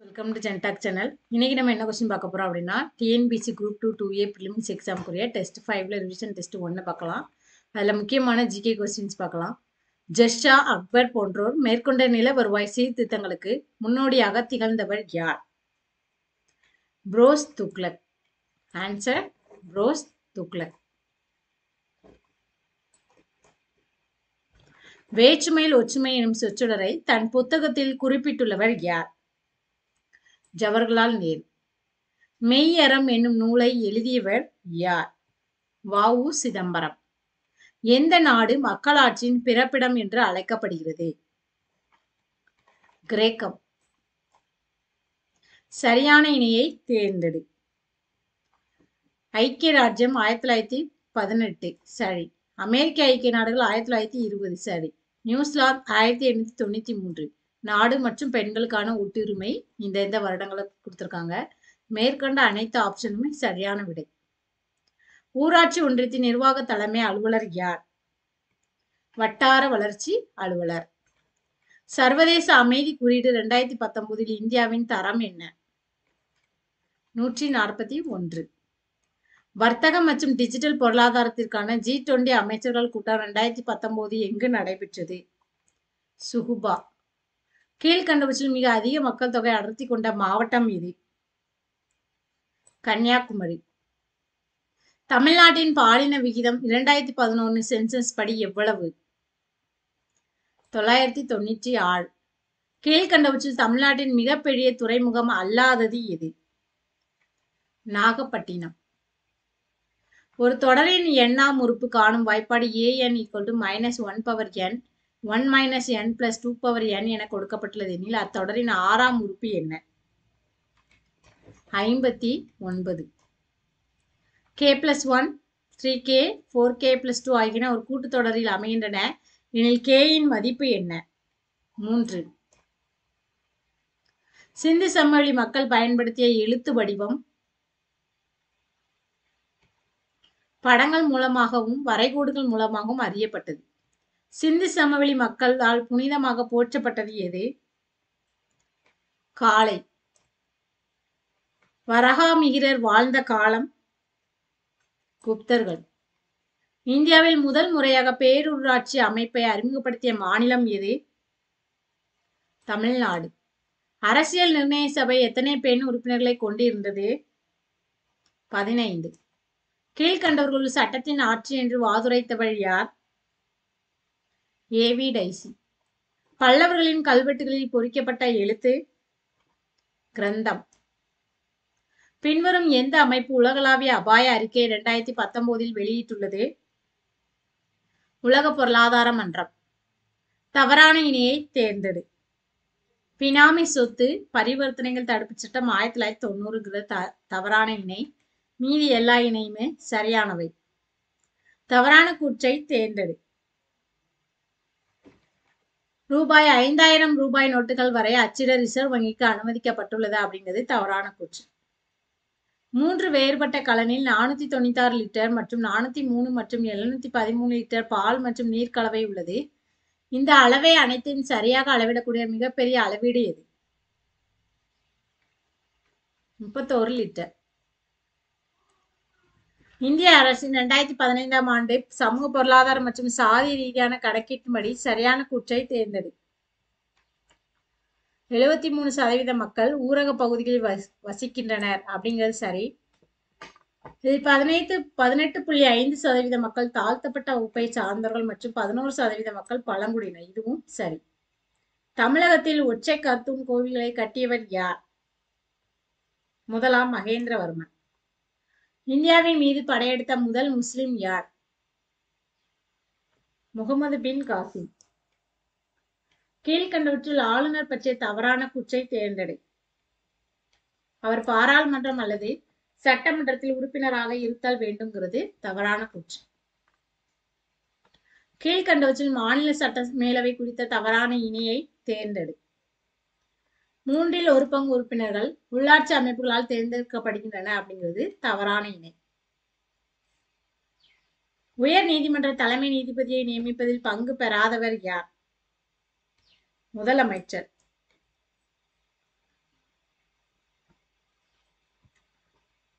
Welcome to ஜென்டாக் channel. இன்னைக்கு நம்ம என்ன கொஸ்டின் பார்க்க போறோம் அப்படின்னா, டிஎன்பிசி குரூப் 2 2A ப்ரிலிம்ஸ் எக்ஸாமுக்குரிய டெஸ்ட் 5ல ரிவிஷன் டெஸ்ட் 1 பார்க்கலாம். அதில் முக்கியமான ஜிகே கொஸ்டின்ஸ் பார்க்கலாம். ஜெர்ஷா அக்பர் போன்றோர் மேற்கொண்ட நில வருவாய் சீர்திருத்தங்களுக்கு முன்னோடியாக திகழ்ந்தவர் யார்? புரோஸ் துக்ளக். ஆன்சர் புரோஸ் துக்ளக். வேற்றுமையில் ஒற்றுமை எனும் சொற்றொடரை தன் புத்தகத்தில் குறிப்பிட்டுள்ளவர் யார்? ஜவஹர்லால் நேரு. மெய்யறம் என்னும் நூலை எழுதியவர் யார்? வ.உ. சிதம்பரம். எந்த நாடு மக்களாட்சியின் பிறப்பிடம் என்று அழைக்கப்படுகிறது? கிரேக்கம். சரியான இணையை தேர்ந்தெடு. ஐக்கிய ராஜ்யம் 1918 சரி. அமெரிக்க ஐக்கிய நாடுகள் 1920 சரி. நியூசிலாந்து 1893. நாடு மற்றும் பெண்களுக்கான ஒட்டுரிமை இந்த வருடங்களை கொடுத்திருக்காங்க. மேற்கண்ட அனைத்து ஆப்ஷனுமே சரியான விடை. ஊராட்சி ஒன்றியத்தின் நிர்வாக தலைமை அலுவலர் யார்? வட்டார வளர்ச்சி அலுவலர். சர்வதேச அமைதி குறியீடு 2019 இந்தியாவின் தரம் என்ன? 141. வர்த்தகம் மற்றும் டிஜிட்டல் பொருளாதாரத்திற்கான G20 அமைச்சர்கள் கூட்டம் 2019 எங்கு நடைபெற்றது? சுகுபா. கீழ்கண்டவற்றில் மிக அதிக மக்கள் தொகை அடர்த்தி கொண்ட மாவட்டம் எது? கன்னியாகுமரி. தமிழ்நாட்டின் பாலின விகிதம் 2011 சென்சஸ் படி எவ்வளவு? 996. கீழ்கண்டவற்றில் தமிழ்நாட்டின் மிகப்பெரிய துறைமுகம் அல்லாதது எது? நாகப்பட்டினம். ஒரு தொடரின் எண்ணாம் உறுப்பு காணும் வாய்ப்பாடு an -1/n 1 - n + 2/n என கொடுக்கப்பட்டுள்ளது எனில் அத்தொடரின் ஆறாம் உறுப்பு என்ன? 59. k+1 3k 4k + 2 ஆகியன ஒரு கூட்டுத்தொடரில் அமைகின்றன எனில் k இன் மதிப்பு என்ன? 3. சிந்து சமவெளி மக்கள் பயன்படுத்திய எழுத்து வடிவம் படங்கள் மூலமாகவும் வரைகோடுகள் மூலமாகவும் அறியப்பட்டது. சிந்து சமவெளி மக்களால் புனிதமாக போற்றப்பட்டது எது? காளை. வராகமிகிரர் வாழ்ந்த காலம்? குப்தர்கள். இந்தியாவில் முதல் முறையாக பேரூராட்சி அமைப்பை அறிமுகப்படுத்திய மாநிலம் எது? தமிழ்நாடு. அரசியல் நிர்ணய சபை எத்தனை பெண் உறுப்பினர்களை கொண்டிருந்தது? 15. கீழ்கண்டவர்கள் சட்டத்தின் ஆட்சி என்று வாதுரைத்தவர் யார்? ஏ.வி. டைசி. பல்லவர்களின் கல்வெட்டுகளில் பொறிக்கப்பட்ட எழுத்து? கிரந்தம். பின்வரும் எந்த அமைப்பு உலகளாவிய அபாய அறிக்கை 2019 வெளியிட்டுள்ளது? உலக பொருளாதார மன்றம். தவறான இணையை தேர்ந்தெடு. பினாமி சொத்து பரிவர்த்தனைகள் தடுப்பு சட்டம் 1990 தவறான இணை. மீதி எல்லா இணையுமே சரியானவை. தவறான கூற்றை தேர்ந்தெடு. ரூபாய் 5000 நோட்டுகள் வரை அச்சிட ரிசர்வ் வங்கிக்கு அனுமதிக்கப்பட்டுள்ளது அப்படிங்கிறது தவறான கூற்று. 3 வேறுபட்ட கலனில் 496 லிட்டர் மற்றும் 403 மற்றும் 713 லிட்டர் பால் மற்றும் நீர் கலவை உள்ளது. இந்த அளவை அனைத்தையும் சரியாக அளவிடக்கூடிய மிகப்பெரிய அளவீடு எது? 31 லிட்டர். இந்திய அரசின் 2015 ஆண்டு சமூக பொருளாதார மற்றும் சாதி ரீதியான கணக்கீட்டின்படி சரியான கூற்றை தேர்ந்தெடு. 73% மக்கள் ஊரக பகுதிகளில் வசிக்கின்றனர் அப்படிங்கிறது சரி. இதில் 18.5% மக்கள் தாழ்த்தப்பட்ட வகுப்பை சார்ந்தவர்கள் மற்றும் 11% மக்கள் பழங்குடியினர். இதுவும் சரி. தமிழகத்தில் ஒற்றை கருத்தூன் கோவில்களை கட்டியவர் யார்? முதலாம் மகேந்திரவர்மன். இந்தியாவின் மீது படையெடுத்த முதல் முஸ்லிம் யார்? முகமது பின் காசிம். கீழ்கண்டவற்றில் ஆளுநர் பற்றிய தவறான கூற்றை தேர்ந்தெடு. அவர் பாராளுமன்றம் அல்லது சட்டமன்றத்தில் உறுப்பினராக இருத்தல் வேண்டும்ங்கிறது தவறான கூற்று. கீழ்கண்டவற்றில் மாநில சட்ட மேலவை குறித்த தவறான இணையை தேர்ந்தெடு. 1/3 உறுப்பினர்கள் உள்ளாட்சி அமைப்புகளால் தேர்ந்தெடுக்கப்படுகின்றன அப்படிங்கிறது தவறான இணை. உயர் நீதிமன்ற தலைமை நீதிபதியை நியமிப்பதில் பங்கு பெறாதவர் யார்? முதலமைச்சர்.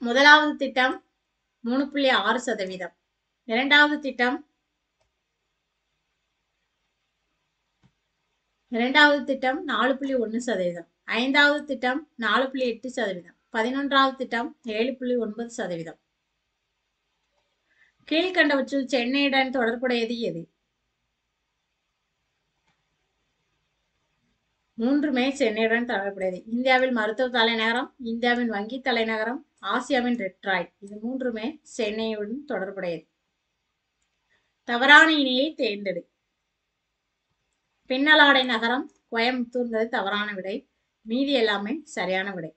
முதலாவது திட்டம் 3.6%. இரண்டாவது திட்டம் 4.1%. ஐந்தாவது திட்டம் 4.8%. 11வது திட்டம் 7.9%. கீழ்கண்டவற்றுள் சென்னையுடன் தொடர்புடையது எது? மூன்றுமே சென்னையுடன் தொடர்புடையது. இந்தியாவில் மருத்துவ தலைநகரம், இந்தியாவின் வங்கி தலைநகரம், ஆசியாவின் டெட்ராய்ட். இது மூன்றுமே சென்னையுடன் தொடர்புடையது. தவறான இணையை தேர்ந்தெடு. பின்னலாடை நகரம் கோயம்புத்தூர்ங்கிறது தவறான விடை. மீதி எல்லாமே சரியான விடை.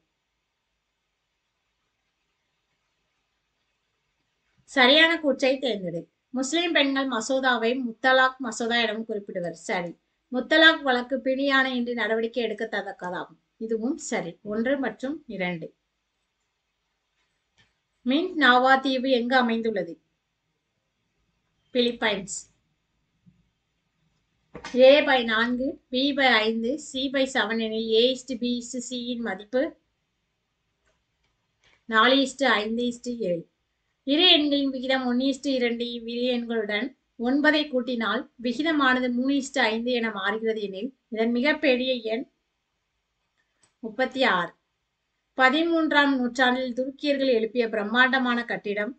சரியான கூற்றை தேர்ந்தெடு. முஸ்லிம் பெண்கள் மசோதாவை முத்தலாக் மசோதா எனவும் குறிப்பிடுவர். சரி. முத்தலாக் வழக்கு பிடியான இன்றி நடவடிக்கை எடுக்கத்தக்கதாகும். இதுவும் சரி. 1 மற்றும் 2. மின்ட் நாவா தீவு எங்கு அமைந்துள்ளது? பிலிப்பைன்ஸ். A/4, B/5, C/7 எனில் A/B/C இன் மதிப்பு 4:5:7. இரு எண்களின் விகிதம் 1:2. இவ்விரு எண்களுடன் 9ஐ கூட்டினால் விகிதமானது 3:5 என மாறுகிறது எனில் இதன் மிகப்பெரிய எண் 36. 13ஆம் நூற்றாண்டில் துருக்கியர்கள் எழுப்பிய பிரம்மாண்டமான கட்டிடம்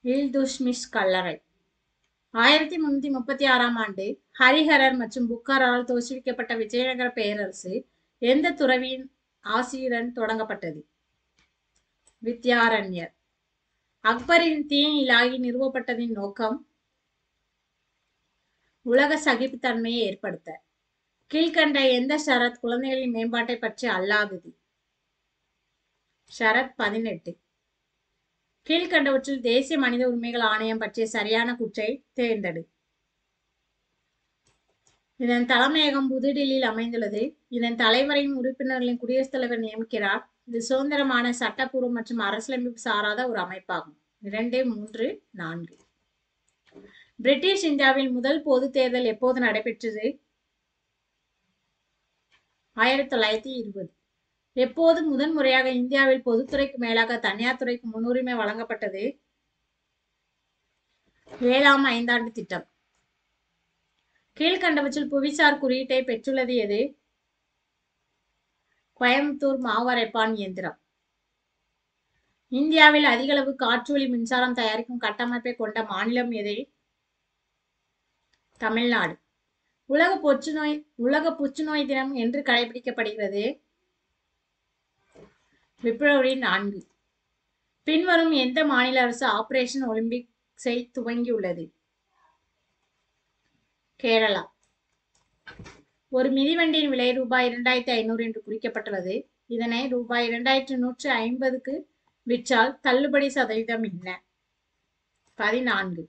இல்துஷ்மிஷ் கல்லறை. 1336ஆம் ஆண்டு ஹரிஹரர் மற்றும் புக்காரால் தோற்றுவிக்கப்பட்ட விஜயநகர பேரரசு எந்த துறவியின் ஆசியுடன் தொடங்கப்பட்டது? வித்யாரண்யர். அக்பரின் தீன் இலாஹி நிறுவப்பட்டதின் நோக்கம் உலக சகிப்புத்தன்மையை ஏற்படுத்த. கீழ்கண்ட எந்த ஷரத் குழந்தைகளின் மேம்பாட்டை பற்றி அல்லாதது? ஷரத் 18. கீழ்கண்டவற்றில் தேசிய மனித உரிமைகள் ஆணையம் பற்றிய சரியான கூற்றை தேர்ந்தெடு. இதன் தலைமையகம் புதுடில்லியில் அமைந்துள்ளது. இதன் தலைவரையும் உறுப்பினர்களின் குடியரசுத் தலைவர் நியமிக்கிறார். இது சுதந்திரமான, சட்டப்பூர்வ மற்றும் அரசியலமைப்பு சாராத ஒரு அமைப்பாகும். 2, 3, 4. பிரிட்டிஷ் இந்தியாவில் முதல் பொது தேர்தல் எப்போது நடைபெற்றது? 1920. எப்போது முதன்முறையாக இந்தியாவில் பொதுத்துறைக்கு மேலாக தனியார் துறைக்கு முன்னுரிமை வழங்கப்பட்டது? 7ஆம் ஐந்தாண்டு திட்டம். கீழ்கண்டவற்றில் புவிசார் குறியீட்டை பெற்றுள்ளது எது? கோயம்புத்தூர் மாவரைப்பான் இயந்திரம். இந்தியாவில் அதிகளவு காற்றுவழி மின்சாரம் தயாரிக்கும் கட்டமைப்பை கொண்ட மாநிலம் எது? தமிழ்நாடு. உலக புற்றுநோய் தினம் என்று கடைபிடிக்கப்படுகிறது? பிப்ரவரி 4. பின்வரும் எந்த மாநில அரசு ஆபரேஷன் ஒலிம்பிக்ஸை துவங்கியுள்ளது? கேரளா. ஒரு மிதிவண்டியின் விலை ரூபாய் 2500 என்று குறிக்கப்பட்டுள்ளது. இதனை ரூபாய் 2150க்கு விற்றால் தள்ளுபடி சதவீதம் என்ன? 14.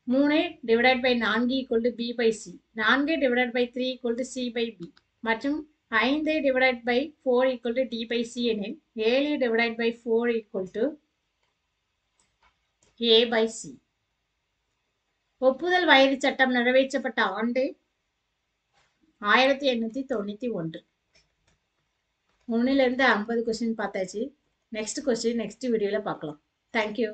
3/4 B/C, 4/3 C/B மற்றும் 5/4 D/C எனில் 7/4 A/C. ஒப்புதல் வயது சட்டம் நிறைவேற்றப்பட்ட ஆண்டு 1891. 1 to 50 கொஸ்டின் பார்த்தாச்சு. நெக்ஸ்ட் கொஸ்டின் நெக்ஸ்ட் வீடியோல பார்க்கலாம். தேங்க்யூ.